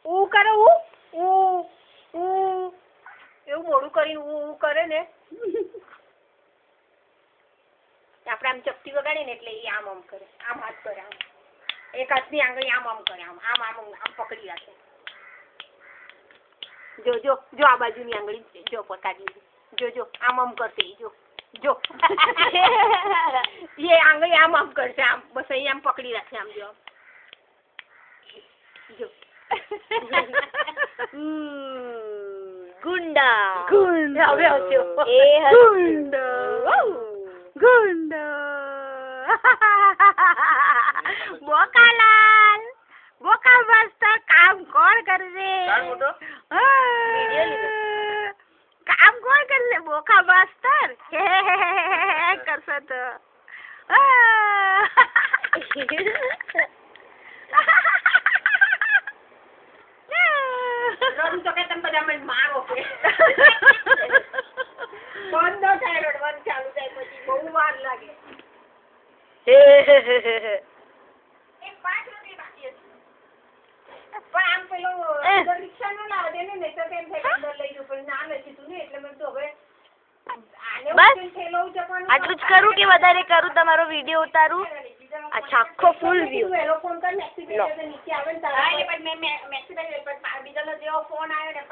ऊ કરો ऊ એવું મોડું કરીને ऊ કરે ને આપણે આમ ચપટી વગાડીએ ને એટલે એ આમ કરે, આમ હાથ કરે, આમ એક હાથની આંગળી આમ કરે, આમ પકડી રાખે. જો જો જો આ બાજુની આંગળી જો પકડી, જો આમ કરશે, જો એ આંગળી આમ કરશે, આમ બસ અહીં આમ પકડી રાખે, આમ જો ગુંડા હવે આવજો ગુંડા બોકાલાલ બોકા મસ્ત કામ કોણ કરશે? કામ કોણ કરશે? બોકા માસ્ટર કરશે તો રડું તો કે તમે બધા મને મારો કે બંધ ન થાય, રડવાનું ચાલુ થાય પછી બહુ વાર લાગે. એક 5 મિનિટ બાકી હતી પણ આમ પેલો રિક્ષા નો લાવે ને નહીં તો કેમ થાય અંદર લઈ જવું પણ ના નથી તું ને એટલે મેં તો હવે આટલું જ કરું કે વધારે કરું? તમારો વિડીયો ઉતારું? અચ્છા, આખો ફૂલ વ્યૂ ફોન કર મેસેજ નીચે આવે ને તારા પણ મેં મેસેજ બીજાનો જેવો ફોન આવ્યો ને